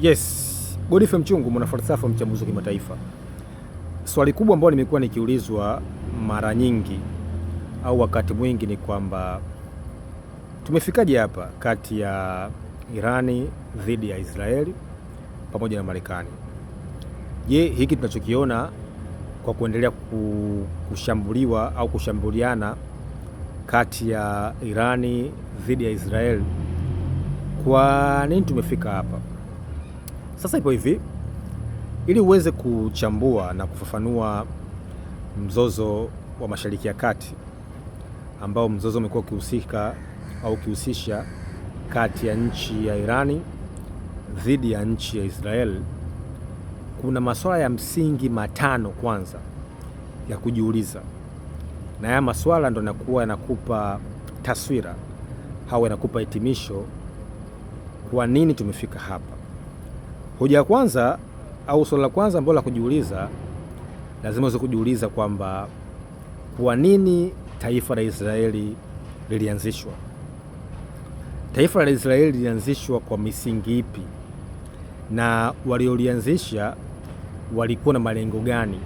Yes, Godfrey Mchungu, mwanafalsafa mchambuzi wa kimataifa. Swali kubwa ambalo nimekuwa nikiulizwa mara nyingi au wakati mwingi ni kwamba tumefikaje hapa kati ya Irani dhidi ya Israeli pamoja na Marekani. Je, hiki tunachokiona kwa kuendelea kushambuliwa au kushambuliana kati ya Irani dhidi ya Israeli, kwa nini tumefika hapa? Sasa ipo hivi, ili uweze kuchambua na kufafanua mzozo wa Mashariki ya Kati ambao mzozo umekuwa ukihusika au ukihusisha kati ya nchi ya Irani dhidi ya nchi ya Israeli, kuna masuala ya msingi matano kwanza ya kujiuliza, na haya masuala ndo yanakupa taswira au yanakupa hitimisho kwa nini tumefika hapa. Hoja ya kwanza au swala la kwanza ambalo la kujiuliza, lazima uweze kujiuliza kwamba kwa nini taifa la Israeli lilianzishwa? Taifa la Israeli lilianzishwa kwa misingi ipi? Na waliolianzisha walikuwa na malengo gani?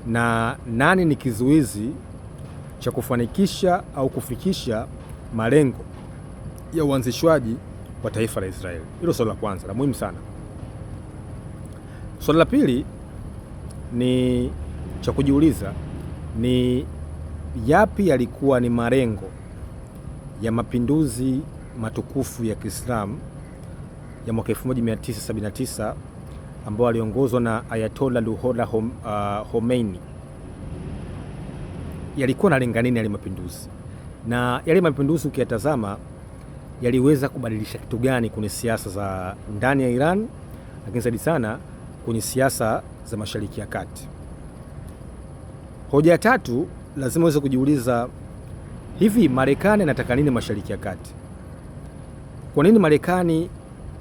Na nani ni kizuizi cha kufanikisha au kufikisha malengo ya uanzishwaji wa taifa la Israeli? Hilo swala la kwanza la muhimu sana. Swala la pili ni cha kujiuliza, ni yapi yalikuwa ni malengo ya mapinduzi matukufu ya Kiislamu ya mwaka 1979 ambao aliongozwa na Ayatollah Ruhollah Khomeini. Yalikuwa na lenga nini yale mapinduzi? Na yale mapinduzi ukiyatazama yaliweza kubadilisha kitu gani kwenye siasa za ndani ya Iran, lakini zaidi sana kwenye siasa za Mashariki ya Kati. Hoja ya tatu, lazima uweze kujiuliza, hivi Marekani anataka nini Mashariki ya Kati? Kwa nini Marekani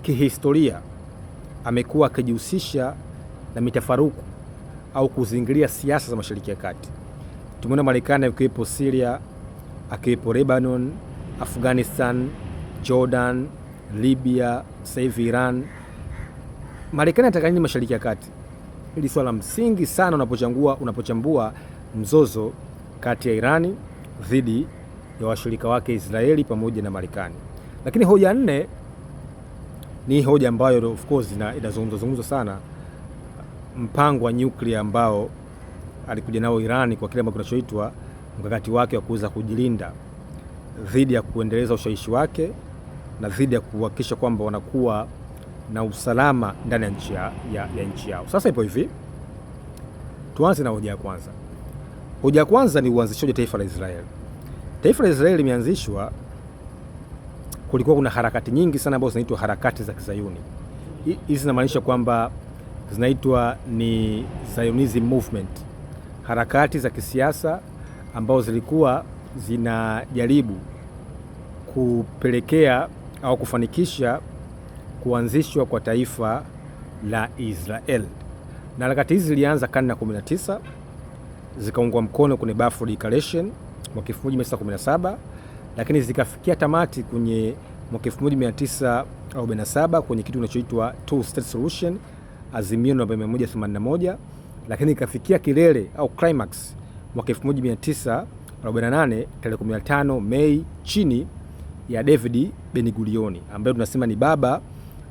kihistoria amekuwa akijihusisha na mitafaruku au kuzingilia siasa za Mashariki ya Kati? Tumeona Marekani akiwepo Syria, akiwepo Lebanon, Afghanistan, Jordan, Libya, sasa hivi Iran. Marekani anataka nini Mashariki ya Kati? Hili swala msingi sana unapochambua mzozo kati ya Irani dhidi ya washirika wake Israeli pamoja na Marekani. Lakini hoja nne ni hoja ambayo of course inazungumzwa sana, mpango wa nyuklia ambao alikuja nao Irani kwa kile ambacho kinachoitwa mkakati wake wa kuweza kujilinda dhidi ya kuendeleza ushawishi wake na dhidi ya kuhakikisha kwamba wanakuwa na usalama ndani ya nchi yao. Sasa ipo hivi, tuanze na hoja ya kwanza. Hoja ya kwanza ni uanzishaji wa taifa la Israeli. Taifa la Israeli limeanzishwa, kulikuwa kuna harakati nyingi sana ambazo zinaitwa harakati za Kizayuni. Hizi zinamaanisha kwamba zinaitwa ni Zionism movement, harakati za kisiasa ambazo zilikuwa zinajaribu kupelekea au kufanikisha kuanzishwa kwa taifa la Israel. Na harakati hizi zilianza karne ya 19, zikaungwa mkono kwenye Balfour Declaration mwaka 1917, lakini zikafikia tamati kwenye mwaka 1947 kwenye kitu kinachoitwa Two State Solution, azimio namba 181, lakini ikafikia kilele au climax mwaka 1948 tarehe 15 Mei chini ya David Ben-Gurion ambaye tunasema ni baba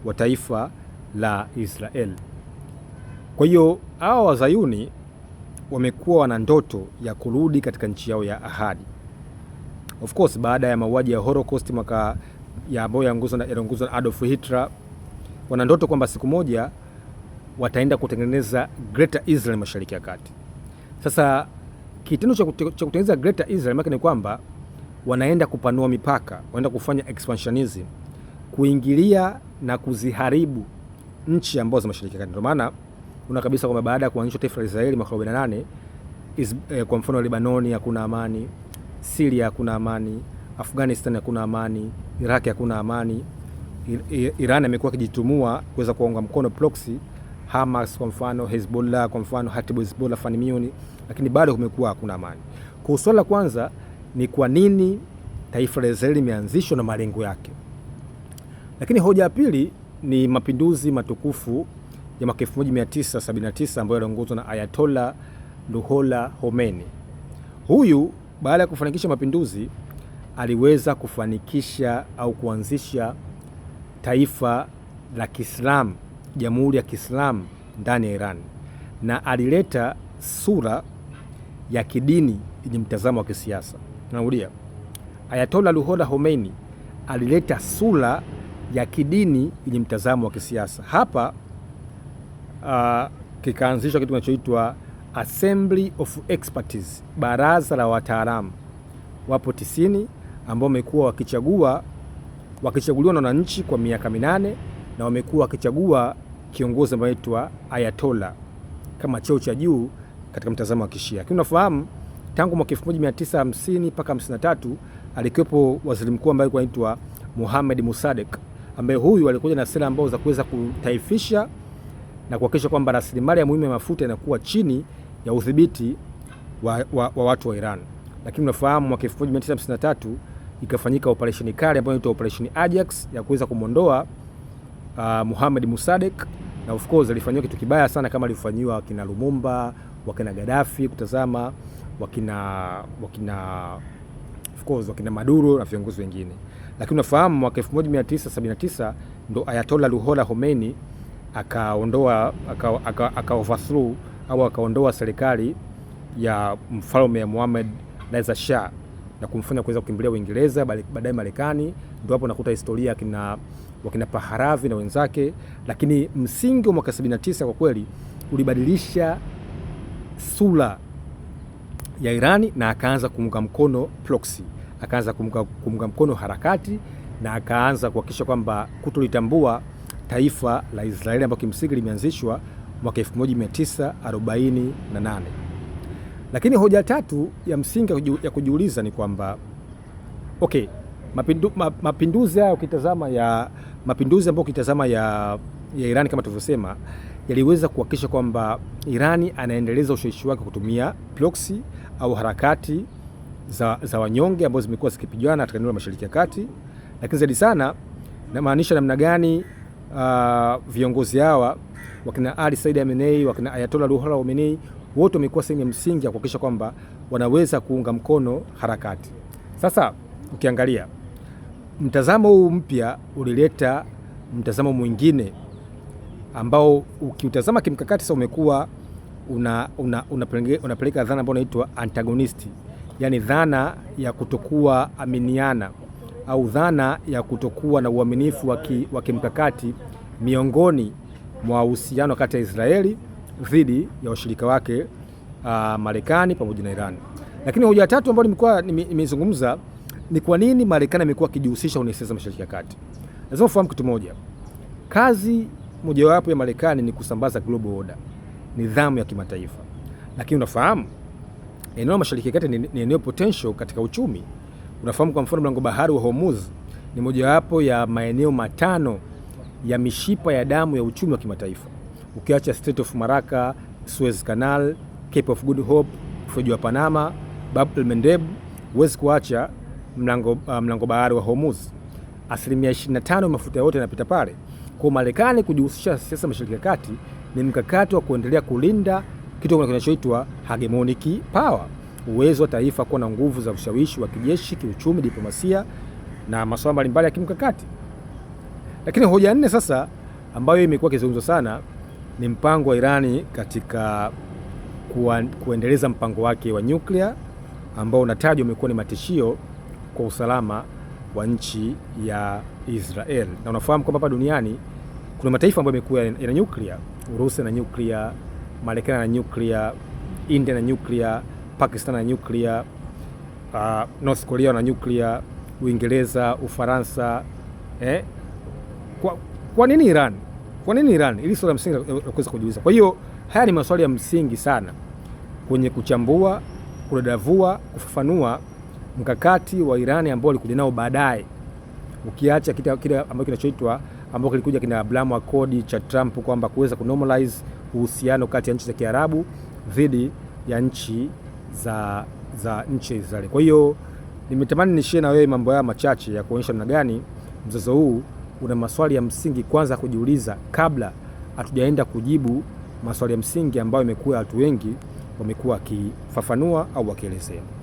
wa taifa la Israel. Kwa hiyo hawa Wazayuni wamekuwa wana ndoto ya kurudi katika nchi yao ya ahadi. Of course, baada ya mauaji ya Holocaust mwaka ya ambayo yaliongozwa na Adolf Hitler, wana ndoto kwamba siku moja wataenda kutengeneza Greater Israel Mashariki ya Kati. Sasa kitendo cha kutengeneza Greater Israel maana ni kwamba wanaenda kupanua mipaka, wanaenda kufanya expansionism, kuingilia na kuziharibu nchi ambazo za Mashariki ya Kati. Ndio maana una kabisa kwamba baada ya kuanzishwa taifa la Israeli mwaka 48, kwa mfano Lebanoni hakuna amani, Syria hakuna amani, Afghanistan hakuna amani, Iraq hakuna amani. Iran amekuwa kijitumua kuweza kuunga mkono proxy Hamas kwa mfano, Hezbollah kwa mfano, Hatibu Hezbollah Fanimioni, lakini bado kumekuwa hakuna amani. Kwa swala la kwanza ni kwa nini taifa la Israeli limeanzishwa na malengo yake. Lakini hoja ya pili ni mapinduzi matukufu ya mwaka 1979 ambayo yaliongozwa na Ayatollah Ruhollah Khomeini. Huyu baada ya kufanikisha mapinduzi aliweza kufanikisha au kuanzisha taifa la Kiislamu, Jamhuri ya Kiislamu ndani ya Iran, na alileta sura ya kidini yenye mtazamo wa kisiasa. Narudia, Ayatollah Ruhollah Khomeini alileta sura ya kidini yenye mtazamo wa kisiasa. Hapa kikaanzishwa kitu kinachoitwa Assembly of Experts, baraza la wataalamu. Wapo 90 ambao wamekuwa wakichaguliwa na wananchi kwa miaka 8 na wamekuwa wakichagua kiongozi ambaye anaitwa Ayatollah kama cheo cha juu katika mtazamo wa Kishia. Lakini unafahamu tangu mwaka 1950 mpaka 53 alikuwepo waziri mkuu ambaye anaitwa Mohammad Mossadegh, ambaye huyu alikuja na sera ambazo za kuweza kutaifisha na kuhakikisha kwamba rasilimali ya muhimu ya mafuta inakuwa chini ya udhibiti wa watu wa Iran. Lakini unafahamu mwaka 1953 ikafanyika operesheni kali ambayo inaitwa Operation Ajax ya kuweza kumondoa Mohammad Mossadegh, na of course alifanywa kitu kibaya sana kama alifanywa wakina Lumumba, wakina Gaddafi, kutazama wakina Maduro na viongozi wengine. Lakini unafahamu mwaka 1979 ndo Ayatollah Ruhollah Khomeini akaondoa serikali ya mfalme Mohammad Reza Shah na kumfanya kuweza kukimbilia Uingereza, baadaye Marekani. Ndio hapo nakuta historia wakina Paharavi na wenzake. Lakini msingi wa mwaka 79 kwa kweli ulibadilisha sura ya Irani, na akaanza kuunga mkono proxy, akaanza kuunga mkono harakati, na akaanza kuhakikisha kwamba kutolitambua taifa la Israeli ambalo kimsingi limeanzishwa mwaka 1948. Lakini hoja tatu ya msingi ya kujiuliza ni kwamba mapinduzi hayo ukitazama ya Irani kama tulivyosema, yaliweza kuhakikisha kwamba Irani anaendeleza ushawishi wake kutumia proxy au harakati za wanyonge ambazo zimekuwa zikipigana katika eneo la Mashariki ya Kati. Lakini zaidi sana namaanisha namna gani viongozi hawa wakina Ali Said Khamenei, wakina Ayatollah Ruhollah Khomeini wote wamekuwa sehemu ya msingi ya kuhakikisha kwamba wanaweza kuunga mkono harakati. Sasa ukiangalia mtazamo huu mpya ulileta mtazamo mwingine ambao ukiutazama kimkakati sasa umekuwa unapeleka dhana ambayo inaitwa antagonisti, yani dhana ya kutokuwa aminiana au dhana ya kutokuwa na uaminifu wa kimkakati miongoni mwa uhusiano kati ya Israeli dhidi ya washirika wake Marekani pamoja na Iran. Lakini hoja tatu ambayo nimezungumza ni kwa nini Marekani imekuwa ikijihusisha kwenye siasa Mashariki ya Kati. Lazima ufahamu kitu moja. Kazi mojawapo ya Marekani ni kusambaza global order, nidhamu ya kimataifa. Lakini unafahamu eneo la Mashariki ya Kati ni eneo potential katika uchumi. Unafahamu kwa mfano mlango bahari wa Hormuz ni mojawapo ya maeneo matano ya mishipa ya damu ya uchumi wa kimataifa. Ukiacha Strait of Malacca, Suez Canal, Cape of Good Hope, mfereji wa Panama, Bab el-Mandeb, huwezi kuacha mlango bahari wa Hormuz. 25% ya mafuta yote yanapita pale. Kwa Marekani kujihusisha siasa Mashariki ya Kati ni mkakati wa kuendelea kulinda kitu kinachoitwa hegemonic power, uwezo wa taifa kuwa na nguvu za ushawishi wa kijeshi, kiuchumi, diplomasia na masuala mbalimbali ya kimkakati. Lakini hoja nne sasa ambayo imekuwa kizungumzo sana ni mpango wa Irani katika kuendeleza mpango wake wa nyuklia ambao unatajwa umekuwa ni matishio kwa usalama wa nchi ya Israel. Na unafahamu kwamba hapa duniani kuna mataifa ambayo yamekuwa yana nyuklia. Urusi na nyuklia, Marekani na nyuklia, India na nyuklia, Pakistan na nyuklia, North Korea na nyuklia, Uingereza, Ufaransa. Kwa nini Iran? Kwa nini Iran? Ili swali la msingi la kuweza kujiuliza. Kwa hiyo haya ni maswali ya msingi sana kwenye kuchambua, kudadavua, kufafanua mkakati wa Irani ambao alikuja nao baadaye. Ukiacha kile ambacho kinachoitwa ambao kilikuja kina Abraham Accord cha Trump kwamba kuweza kunormalize uhusiano kati ya nchi za Kiarabu dhidi ya nchi za nchi ya Israeli. Kwa hiyo nimetamani nishie na wewe mambo haya machache ya kuonyesha namna gani mzozo huu una maswali ya msingi kwanza kujiuliza kabla hatujaenda kujibu maswali ya msingi ambayo imekuwa watu wengi wamekuwa wakifafanua au wakielezea.